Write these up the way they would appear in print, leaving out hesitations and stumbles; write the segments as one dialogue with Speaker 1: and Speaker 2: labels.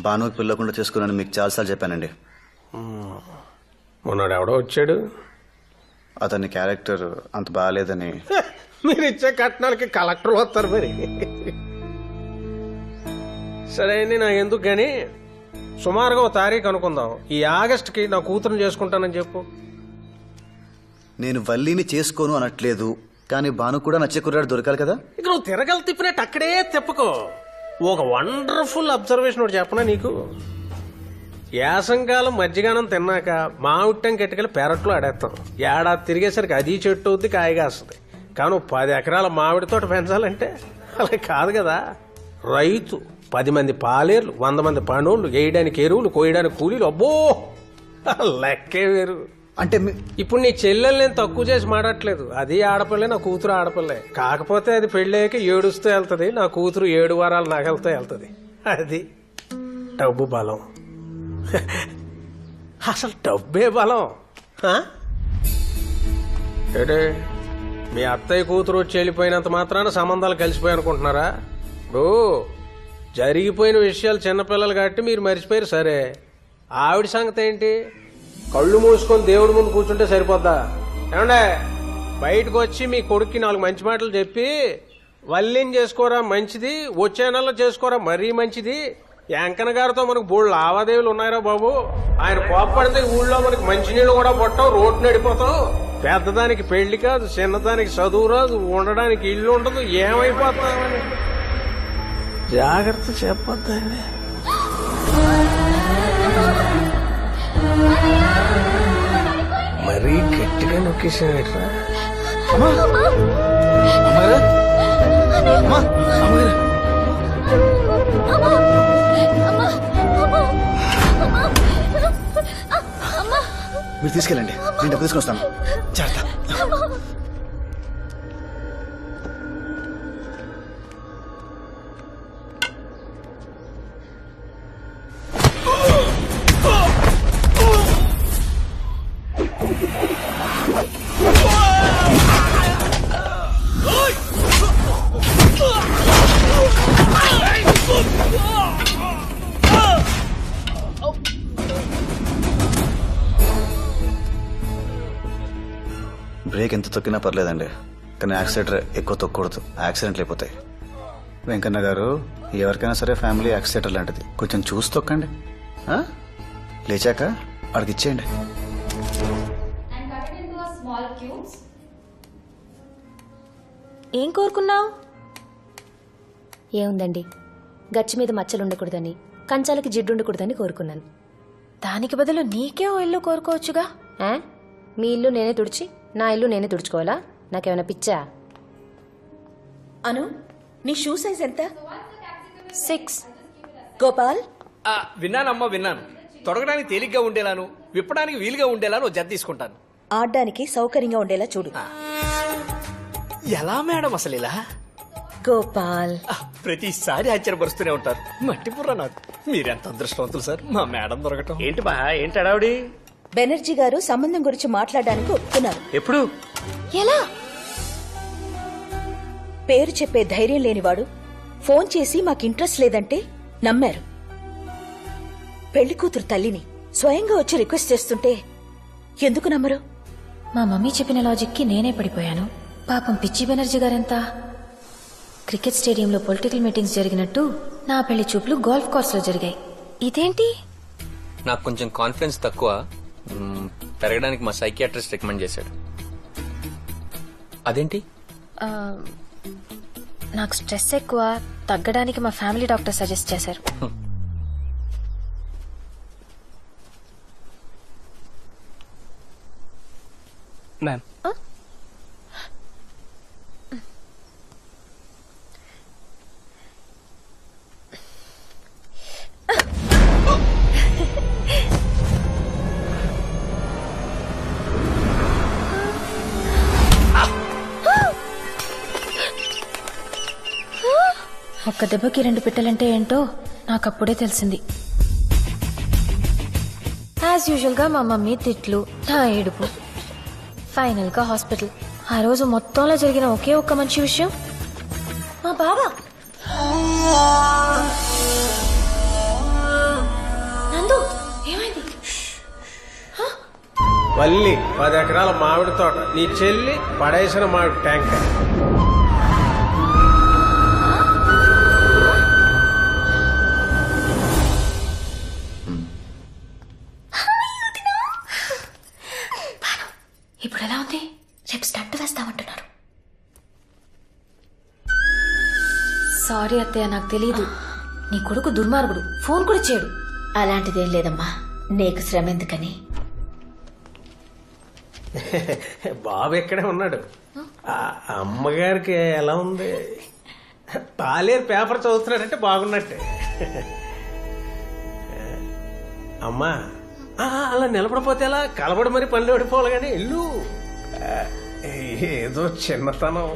Speaker 1: భానుకి పిల్లకుండా చేసుకున్నాను మీకు చాలాసార్లు చెప్పానండి.
Speaker 2: మొన్నడు ఎవడో వచ్చాడు,
Speaker 1: అతని క్యారెక్టర్ అంత బాగాలేదని.
Speaker 2: మీరు ఇచ్చే కట్నాలకి కలెక్టర్లు వస్తారు మరి. సరే అండి, నాకు ఎందుకు కానీ సుమారుగా ఒక తారీఖు అనుకుందాం. ఈ ఆగస్టుకి నా కూతురుని చేసుకుంటానని చెప్పు.
Speaker 1: నేను వల్లిని చేసుకోను అనట్లేదు, కానీ భాను కూడా నచ్చే కుర్రాడు దొరకాలి కదా.
Speaker 2: ఇక నువ్వు తిరగలు తిప్పినట్టు అక్కడే తిప్పకో. ఒక వండర్ఫుల్ అబ్జర్వేషన్ ఒకటి చెప్పనా నీకు. యాసంకాలం మధ్యగానం తిన్నాక మామిట్టం కెట్టుకెళ్ళి పెరట్లో ఆడేస్తాం. ఏడాది తిరిగేసరికి అది చెట్టు అవుద్ది, కాయగా వస్తుంది. కానీ 10 ఎకరాల మామిడి తోట పెంచాలంటే అలా కాదు కదా. రైతు 10 మంది పాలేర్లు, 100 మంది పనులు, వేయడానికి ఎరువులు, కోయడానికి కూలీలు, అబ్బో లెక్కే వేరు.
Speaker 1: అంటే
Speaker 2: ఇప్పుడు నీ చెల్లెలు నేను తక్కువ చేసి మాడట్లేదు. అది ఆడపిల్లే, నా కూతురు ఆడపిల్లే. కాకపోతే అది పెళ్ళాక ఏడుస్తూ వెళ్తుంది, నా కూతురు 7 వారాల నగలతో వెళ్తుంది. అది డబ్బు బలం. అసలు డబ్బే బలం. ఏడే మీ అత్తయ్య కూతురు వచ్చి వెళ్ళిపోయినంత మాత్రాన సంబంధాలు కలిసిపోయి అనుకుంటున్నారా? ఓ జరిగిపోయిన విషయాలు చిన్నపిల్లలు కాబట్టి మీరు మర్చిపోయారు. సరే, ఆవిడ సంగతి ఏంటి? కళ్ళు మూసుకొని దేవుడి ముందు కూర్చుంటే సరిపోద్దా? ఏమండే, బయటకు వచ్చి మీ కొడుక్కి 4 మంచి మాటలు చెప్పి వల్లిని చేసుకోరా మంచిది, వచ్చే నెలలో చేసుకోరా మరీ మంచిది. వెంకన్న గారితో మనకు బోళ్ళు లావాదేవీలు ఉన్నాయరా బాబు. ఆయన కోప్పడితే ఊళ్ళో మనకి మంచినీళ్ళు కూడా పట్టావు, రోడ్డు నడిపోతాం. పెద్దదానికి పెళ్లి కాదు, చిన్నదానికి చదువు రాదు, ఉండడానికి ఇల్లు ఉండదు, ఏమైపోతామని జాగ్రత్త చెప్పొద్దండి. మరీ గట్టిగా నొక్కేసాడరా.
Speaker 1: మీరు తీసుకెళ్ళండి, నేను డబ్బు తీసుకొని వస్తాను. జాగ్రత్త. బ్రేక్ ఎంత తొక్కినా పర్లేదండి, కానీ యాక్సిలేటర్ ఎక్కువ తొక్కకూడదు, యాక్సిడెంట్లు అయిపోతాయి. వెంకన్న గారు, ఎవరికైనా సరే ఫ్యామిలీ యాక్సిలేటర్ లాంటిది, కొంచెం చూసి తొక్కండి. లేచాక అడిగి ఇచ్చేయండి.
Speaker 3: ఏం కోరుకున్నావు? ఏముందండి, గచ్చి మీద మచ్చలు ఉండకూడదని, కంచాలకి జిడ్డు ఉండకూడదని కోరుకున్నాను. దానికి బదులు నీకే ఓ ఇల్లు కోరుకోవచ్చుగా. మీ ఇల్లు నేనే తుడిచి నా ఇల్లు నేనే తుడుచుకోవాలా? నాకేమైనా పిచ్చా?
Speaker 4: అను, నీ షూ సైజ్ ఎంత?
Speaker 3: 6.
Speaker 4: గోపాల్,
Speaker 5: విన్నానమ్మా, విన్నాను. తొడగడానికి తేలిగ్గా ఉండేలాను, విప్పడానికి వీలుగా ఉండేలాను జత తీసుకుంటాను.
Speaker 4: ఆడడానికి సౌకర్యంగా ఉండేలా చూడు.
Speaker 5: ఎలా మేడం అసలు ఇలా?
Speaker 4: గోపాల్,
Speaker 5: ప్రతిసారి ఆశ్చర్యపరుస్తూనే ఉంటారు. మట్టి బుర్ర నాకు. మీరెంత అదృష్టవంతులు సార్, మా మేడం దొరకటం.
Speaker 2: ఏంటి బా, ఏంటి అడావుడి?
Speaker 4: బెనర్జీ గారు సంబంధం గురించి మాట్లాడడానికి ఒప్పుకున్నారు.
Speaker 2: ఎప్పుడు?
Speaker 3: ఎలా?
Speaker 4: పేరు చెప్పే ధైర్యం లేనివాడు ఫోన్ చేసి మాకు ఇంట్రెస్ట్ లేదంటే నమ్మారు. పెళ్లి కూతురు తల్లిని స్వయంగా వచ్చి రిక్వెస్ట్ చేస్తుంటే ఎందుకు నమ్మరు?
Speaker 3: మా మమ్మీ చెప్పిన లాజిక్కి నేనే పడిపోయాను. పాపం పిచ్చి బెనర్జీ గారెంత. క్రికెట్ స్టేడియంలో పొలిటికల్ మీటింగ్స్ జరిగినట్టు నా పెళ్లి చూపులు గోల్ఫ్ కోర్స్ లో జరిగాయి. ఇదేంటి?
Speaker 6: నాకు కొంచెం కాన్ఫిడెన్స్ తక్కువ, పెరగడానికి మా సైకియాట్రిస్ట్ రికమెండ్ చేశాడు. అదేంటి?
Speaker 3: నాకు స్ట్రెస్ ఎక్కువ, తగ్గడానికి మా ఫ్యామిలీ డాక్టర్ సజెస్ట్ చేశారు.
Speaker 6: మ్యామ్,
Speaker 3: ఒక్క దెబ్బకి 2 పిట్టలంటే ఏంటో నాకప్పుడే తెలిసింది. యాజ్ యూజువల్ గా మా మమ్మీ తిట్లు, నా ఏడుపు, ఫైనల్ గా హాస్పిటల్. ఆ రోజు మొత్తంలో జరిగిన ఒకే ఒక్క మంచి విషయం, మా బావ
Speaker 2: వల్లి 10 ఎకరాల మామిడి తోట, నీ చెల్లి పడేసిన మామిడి ట్యాంక్.
Speaker 3: ఇప్పుడు ఎలా ఉంది? రేపు స్టంట్ వేస్తామంటున్నారు. సారీ అత్తయ్య, నాకు తెలియదు. నీ కొడుకు దుర్మార్గుడు, ఫోన్ కూడా చేయడు.
Speaker 4: అలాంటిదేం లేదమ్మా, నీకు శ్రమ ఎందుకని.
Speaker 2: బాబు ఇక్కడే ఉన్నాడు. ఆ అమ్మగారికి ఎలా ఉంది? తాలేరు పేపర్ చదువుతున్నాడంటే బాగున్నట్టే. అమ్మా అలా నిలబడిపోతే ఎలా? కలబడి మరి పనులు ఓడిపోవాలి కానీ ఇల్లు ఏదో చిన్నతనం.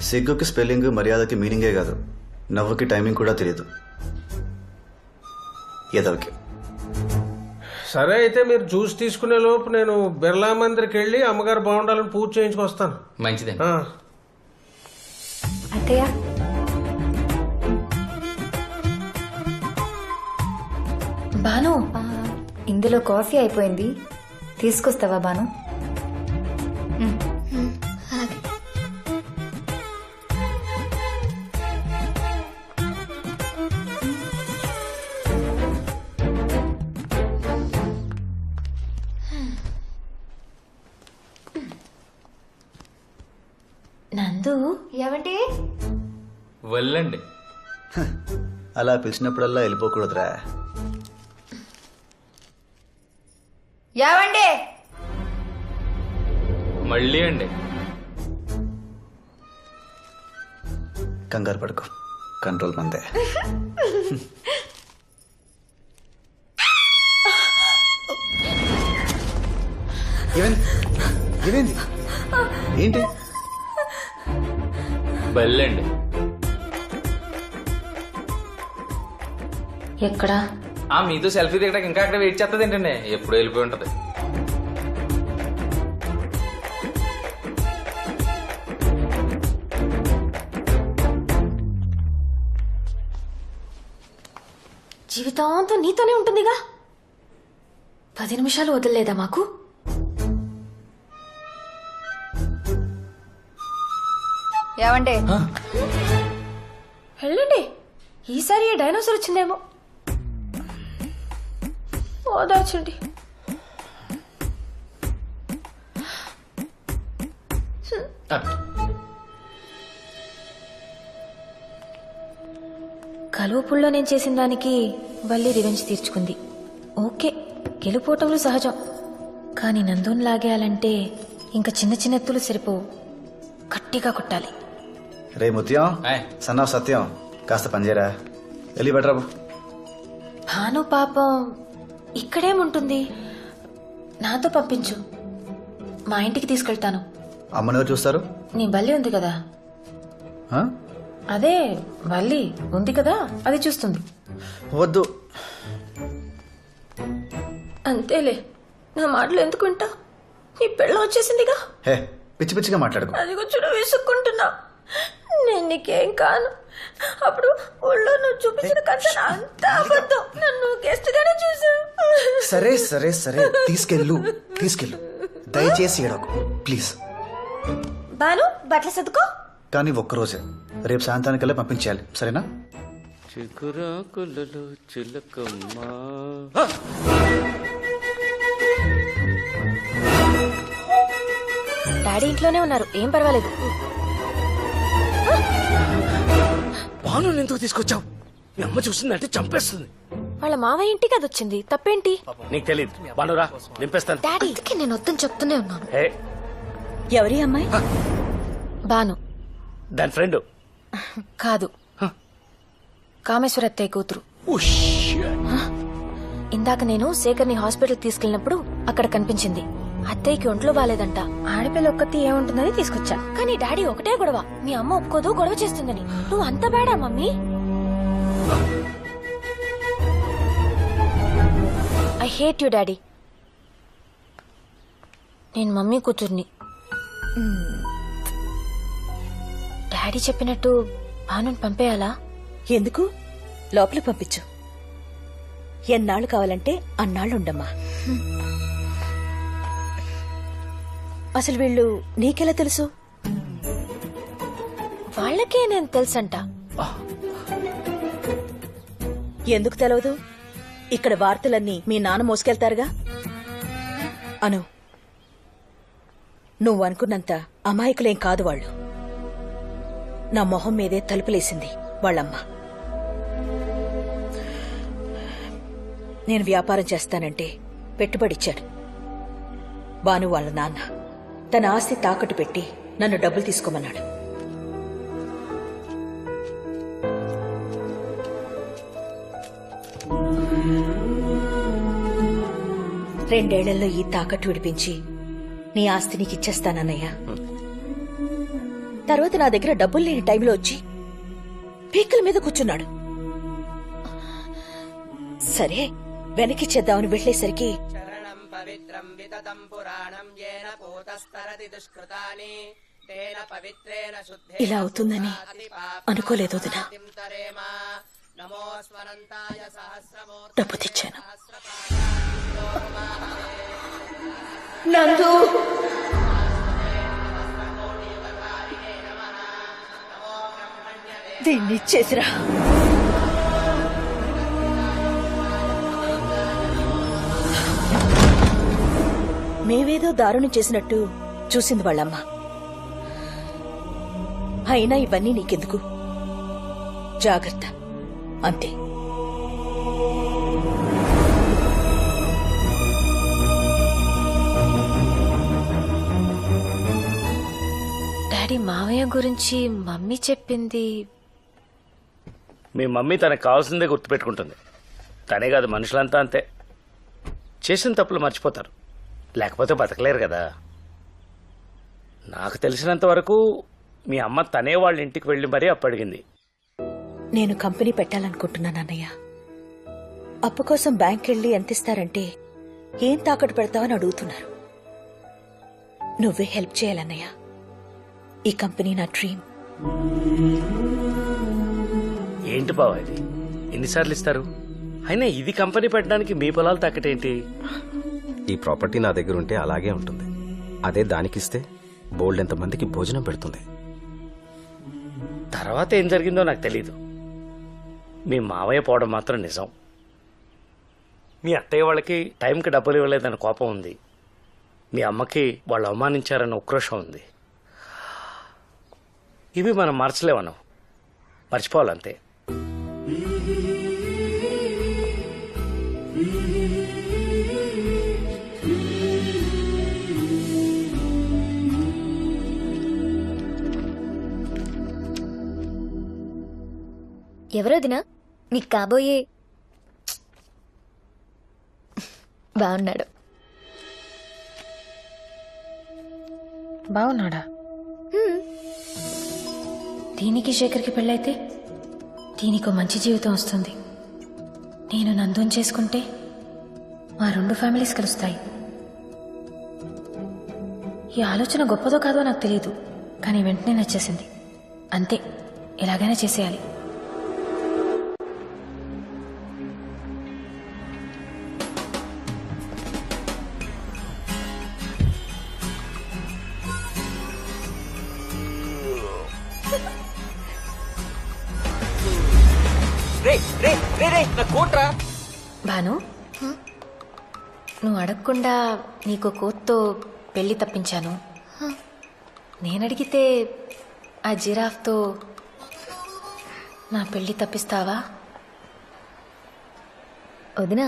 Speaker 1: సిగ్గుకి స్పెల్లింగ్, మర్యాదకి మీనింగే కాదు, నవ్వుకి టైమింగ్ కూడా తెలియదు ఎదవకి.
Speaker 2: సరే అయితే మీరు జ్యూస్ తీసుకునే లోపు నేను బిర్లా మందిర్కి వెళ్ళి అమ్మగారు బాగుండాలని పూజ చేయించుకొస్తాను.
Speaker 6: మంచిదండి.
Speaker 2: ఆ.
Speaker 3: అత్తయ్య, బాను, ఇందులో కాఫీ అయిపోయింది, తీసుకొస్తావా బాను? నందు, ఏమంటే
Speaker 6: వెళ్ళండి.
Speaker 1: అలా పిలిచినప్పుడల్లా వెళ్ళిపోకూడదురా.
Speaker 3: ఏమండే?
Speaker 6: మళ్ళీ అండి.
Speaker 1: కంగారు పడుకో, కంట్రోల్ మందే. ఏమైంది? ఏమైంది? ఏంటి?
Speaker 6: వెళ్ళండి.
Speaker 3: ఎక్కడా?
Speaker 6: మీతో సెల్ఫీ దిగడానికి ఇంకా అక్కడ వెయిట్ చేస్తుంది ఏంటండి? ఎప్పుడు వెళ్ళిపోయి ఉంటది.
Speaker 3: జీవితాంతం నీతోనే ఉంటుందిగా. 10 నిమిషాలు వదిలేదా మాకు? ఏమండే? వెళ్ళండి, ఈసారి ఏ డైనోసార్ వచ్చిందేమో. ఓదార్చండి. కలువపుల్లో నేను చేసిన దానికి వల్లి రివెంజ్ తీర్చుకుంది. ఓకే, గెలుపోవటంలో సహజం. కానీ నందుని లాగేయాలంటే ఇంకా చిన్న చిన్న ఎత్తులు సరిపోవు, గట్టిగా కొట్టాలి.
Speaker 1: రే ముత్యం,
Speaker 6: ఆయ్.
Speaker 1: సన్నాఫ్ సత్యం, కాస్త పనిచేయరా. వెళ్ళి బెటరాబు.
Speaker 3: భాను పాపం ఇక్కడేముంటుంది, నాతో పంపించు, మా ఇంటికి తీసుకెళ్తాను.
Speaker 1: అమ్మని చూస్తారు?
Speaker 3: నీ బల్లి ఉంది కదా,
Speaker 1: ఆ?
Speaker 3: అదే బల్లి ఉంది కదా, అది చూస్తుంది.
Speaker 1: వద్దు.
Speaker 3: అంతేలే, నా మాటలు ఎందుకు వింటా? నీ పెళ్ళం వచ్చేసిందిగా.
Speaker 1: హే, పిచ్చి పిచ్చిగా మాట్లాడుకో.
Speaker 3: అది కూర్చొని విసుక్కుంటున్నా. నేను నీకేం కాను. అప్పుడు ఊళ్ళో నువ్వు చూపించిన కథ అంతా అబద్ధం. నన్ను గెస్ట్ గానే చూసావు.
Speaker 1: సరే సరే సరే, తీసుకెళ్ళు. దయచేసి ఏడకు ప్లీజ్.
Speaker 3: బాను, బట్టలు సర్దుకో.
Speaker 1: కానీ ఒక్కరోజే, రేపు సాయంత్రానికల్లా పంపించేయాలి, సరేనా?
Speaker 6: చిగురాకులలో చిలకమ్మా.
Speaker 3: డాడీ ఇంట్లోనే ఉన్నారు, ఏం పర్వాలేదు.
Speaker 5: బాను ఎందుకు తీసుకొచ్చావు? మీ అమ్మ చూసిందంటే చంపేస్తుంది.
Speaker 3: వాళ్ళ మావయ్య ఇంటికి అది వచ్చింది, తప్పేంటి?
Speaker 5: నీకు తెలియదు. బానురా, నింపేస్తాను.
Speaker 3: డాడీ, అందుకే నేను వద్దని చెప్తూనే ఉన్నాను.
Speaker 5: హే,
Speaker 4: ఎవరి అమ్మాయి?
Speaker 3: బాను
Speaker 5: దాని ఫ్రెండ్.
Speaker 3: కాదు, కామేశ్వర అత్తయ్య కూతురు. ఇందాక నేను శేఖర్ని హాస్పిటల్కి తీసుకెళ్ళినప్పుడు అక్కడ కనిపించింది. అత్తయ్యకి ఒంట్లో బాలేదంట, ఆడపిల్ల ఒక్కతి ఏముంటుందని తీసుకొచ్చా. కానీ డాడీ ఒకటే గొడవ, మీ అమ్మ ఒప్పుకోదు, గొడవ చేస్తుందని. నువ్వు అంత బేడా mummy? I hate you daddy. నేను మమ్మీ కూతుర్ని. డాడీ చెప్పినట్టు భానుని పంపేయాలా?
Speaker 4: ఎందుకు? లోపలికి పంపించు. ఎన్నాళ్ళు కావాలంటే అన్నాళ్ళు ఉండమ్మా. అసలు వీళ్ళు నీకెలా తెలుసు?
Speaker 3: వాళ్ళకే నేను తెలుసంట.
Speaker 4: ఎందుకు తెలవదు? ఇక్కడ వార్తలన్నీ మీ నాన్న మోసుకెళ్తారుగా. అను, నువ్వు అనుకున్నంత అమాయకులేం కాదు వాళ్ళు. నా మొహం మీదే తలుపులేసింది వాళ్ళమ్మ. నేను వ్యాపారం చేస్తానంటే పెట్టుబడిచ్చాడు భాను వాళ్ళ నాన్న. తన ఆస్తి తాకట్టు పెట్టి నన్ను డబ్బులు తీసుకోమన్నాడు. రెండేళ్లలో ఈ తాకట్టు విడిపించి నీ ఆస్తి నీకు ఇచ్చేస్తానన్నయ్యా. తర్వాత నా దగ్గర డబ్బులు లేని టైంలో వచ్చి పీకల మీద కూర్చున్నాడు. సరే వెనకిచ్చేద్దామని వెళ్లేసరికి ఇలా అవుతుందని అనుకోలేదు వదినా. డబ్బు తెచ్చాను. నందు, దీన్ని ఇచ్చేసిరా. మేవేదో దారుణం చేసినట్టు చూసింది వాళ్ళమ్మ. అయినా ఇవన్నీ నీకెందుకు, జాగ్రత్త అంతే.
Speaker 3: డాడీ, మావయ్య గురించి మమ్మీ చెప్పింది.
Speaker 7: మీ మమ్మీ తనకు కావాల్సిందే గుర్తుపెట్టుకుంటుంది. తనే కాదు, మనుషులంతా అంతే. చేసిన తప్పులు మర్చిపోతారు, లేకపోతే బతకలేరు కదా. నాకు తెలిసినంత వరకు మీ అమ్మ తనే వాళ్ళ ఇంటికి వెళ్లి మరీ అప్పడిగింది.
Speaker 4: నేను కంపెనీ పెట్టాలనుకుంటున్నాను అన్నయ్య. అప్పు కోసం బ్యాంక్ వెళ్ళి ఎంత ఇస్తారంటే ఏం తాకట్టు పెడతావని అడుగుతున్నారు. నువ్వే హెల్ప్ చేయాలన్నయ్య. ఈ కంపెనీ నా డ్రీమ్.
Speaker 7: ఏంటి బావ ఇది? ఎన్నిసార్లు ఇస్తారు? అయినా ఇది కంపెనీ పెట్టడానికి మీ పొలాలు తాకటేంటి?
Speaker 8: ఈ ప్రాపర్టీ నా దగ్గర ఉంటే అలాగే ఉంటుంది. అదే దానికిస్తే బోల్డ్ ఎంతమందికి భోజనం పెడుతుంది.
Speaker 7: తర్వాత ఏం జరిగిందో నాకు తెలీదు. మీ మావయ్య పోవడం మాత్రం నిజం. మీ అత్తయ్య వాళ్ళకి టైంకి డబ్బులు ఇవ్వలేదన్న కోపం ఉంది. మీ అమ్మకి వాళ్ళు అవమానించారన్న ఉక్రోషం ఉంది. ఇవి మనం మార్చలేమన్నాం, మర్చిపోవాలంతే.
Speaker 3: ఎవరోదినా నీకు కాబోయే? బాగున్నాడు.
Speaker 9: బాగున్నాడా?
Speaker 3: దీనికి శేఖర్కి పెళ్ళైతే దీనికో మంచి జీవితం వస్తుంది. నేను నందుని చేసుకుంటే మా రెండు ఫ్యామిలీస్ కలుస్తాయి. ఈ ఆలోచన గొప్పదో కాదో నాకు తెలియదు, కానీ వెంటనే నచ్చేసింది. అంతే, ఎలాగైనా చేసేయాలి. భాను, నువ్వు అడగకుండా నీకు కోత్తో పెళ్లి తప్పించాను. నేనడిగితే ఆ జిరాఫ్తో నా పెళ్లి తప్పిస్తావా? వదినా,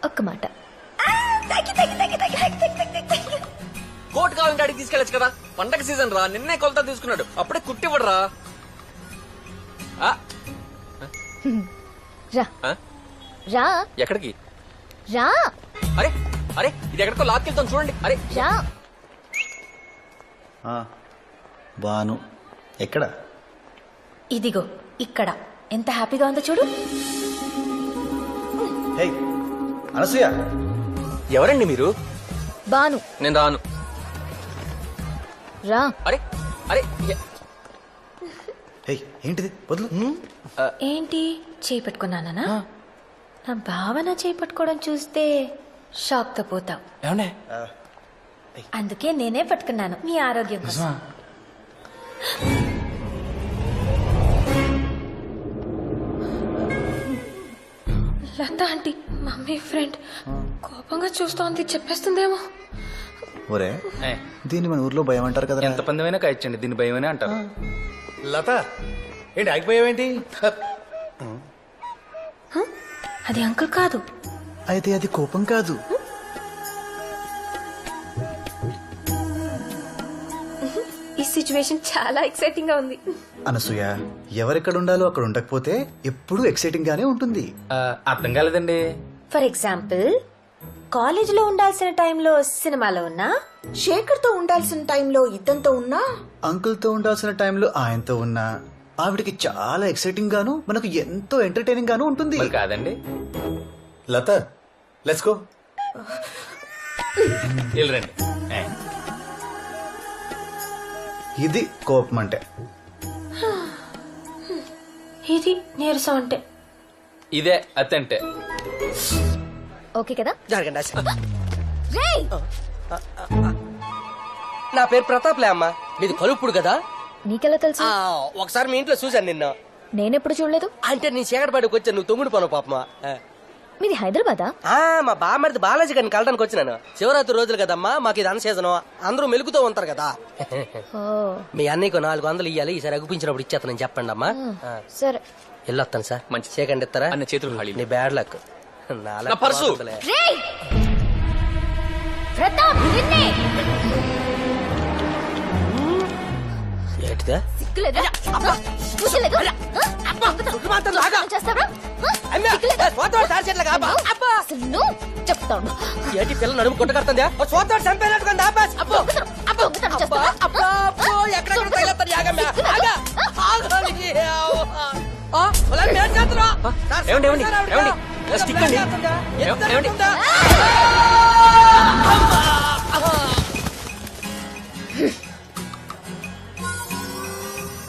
Speaker 3: ఒక్క మాట.
Speaker 6: కోట్ కావాలంటే అడిగి తీసుకెళ్ళచ్చు కదా. పండగ సీజన్ రా, నిన్నే కొలత తీసుకున్నాడు, అప్పుడే కుట్టివ్వడరా.
Speaker 3: రా రా
Speaker 6: ఎక్కడికి
Speaker 3: రా.
Speaker 6: అరే అరే, ఇది ఎక్కడికో లాక్కెళ్తాం చూడండి. అరే
Speaker 3: రా.
Speaker 1: బాను ఎక్కడ?
Speaker 3: ఇదిగో ఇక్కడ. ఎంత హ్యాపీగా ఉందో చూడు.
Speaker 1: హే అనసూయ,
Speaker 6: ఎవరండి మీరు?
Speaker 3: బాను.
Speaker 6: నేను రాను.
Speaker 3: రా.
Speaker 6: అరే అరే
Speaker 1: ఏయ్ ఏంటిది వదులు.
Speaker 3: ఏంటి చేయి పట్టుకున్నానా నా భావన చేయి పట్టుకోవడం చూస్తే షాక్ తో పోతావు.
Speaker 6: ఏమండే
Speaker 3: అందుకే నేనే పట్టుకున్నాను మీ ఆరోగ్యం కోసం. లత ఆంటీ మమ్మీ ఫ్రెండ్ కోపంగా చూస్తోంది, చెప్పేస్తుందేమో.
Speaker 1: ఒరే దీన్ని మన ఊర్లో భయం అంటారు కదా.
Speaker 6: ఎంత పందమైనా కాయచ్చండి, దీని భయమనే అంటారు.
Speaker 5: లత ఏంటి ఆగిపోయావేంటి?
Speaker 3: అది అంకుల్ కాదు.
Speaker 1: అయితే అది కోపం కాదు.
Speaker 3: ఈ సిచ్యువేషన్ చాలా ఎక్సైటింగ్ గా ఉంది.
Speaker 1: అనసూయ ఎవరెక్కడ ఉండాలో అక్కడ ఉండకపోతే ఎప్పుడూ ఎక్సైటింగ్ గానే ఉంటుంది.
Speaker 6: అర్థం కాలేదండి.
Speaker 3: ఫర్ ఎగ్జాంపుల్ కాలేజీలో ఉండాల్సిన టైంలో సినిమాలో ఉన్నా,
Speaker 4: శేఖర్ తో ఉండాల్సిన టైంలో ఇద్దంతో ఉన్నా,
Speaker 1: అంకుల్ తో ఉండాల్సిన టైంలో ఆయనతో ఉన్నా ఆవిడకి చాలా ఎక్సైటింగ్ గాను మనకు ఎంతో ఎంటర్టైనింగ్ గాను ఉంటుంది.
Speaker 6: మరి కాదండి.
Speaker 5: లత లెట్స్ గో.
Speaker 6: వెళ్ళరండి.
Speaker 1: ఇది కోపం అంటే.
Speaker 3: ఇది నీరసం అంటే.
Speaker 6: ఇదే అత్తంటే.
Speaker 3: ఓకే కదా.
Speaker 9: జరగండి నా పేరు ప్రతాప్లే అమ్మా, మీది కలుపుడు కదా.
Speaker 3: నీకెలా తెలుసు?
Speaker 9: ఒకసారి మీ ఇంట్లో చూశాను నిన్న.
Speaker 3: నేనెప్పుడు చూడలేదు.
Speaker 9: అంటే నీ చీకటిపాటికి వచ్చాను, నువ్వు తొంగుడు పోను పాపమా.
Speaker 3: మీది హైదరాబాదా?
Speaker 9: మా బామ్మడిది బాలాజీ గారిని కలడానికి వచ్చినాను. శివరాత్రి రోజులు కదమ్మా, మాకు ఇది అన్న సీజను, అందరూ మెలుగుతూ ఉంటారు కదా.
Speaker 3: ఓ
Speaker 9: మీ అన్నయ్యకు 400 ఇయ్యాలి, ఈసారి అగుపించినప్పుడు ఇచ్చేస్తానని చెప్పండి అమ్మా.
Speaker 3: సరే.
Speaker 9: వెళ్ళొస్తాను సార్.
Speaker 6: మంచి.
Speaker 9: చీకండి ఇస్తారా?
Speaker 6: అన్న చేతులు ఖాళీ.
Speaker 9: నీ బ్యాడ్ లక్.
Speaker 6: నా పర్సు.
Speaker 9: ఏంటిదా?
Speaker 3: చెప్తాను.
Speaker 9: ఏంటి పిల్ల నడుము కొట్టకడుతుంది? సోతాడు చంపేనట్టుకుంది. ఎక్కడెక్కడ తగిలేస్తారు యాగమ్మ.
Speaker 6: ఏమండి, ఏమండి, ఏమండి? స్టిక్ అండి. ఏమండి?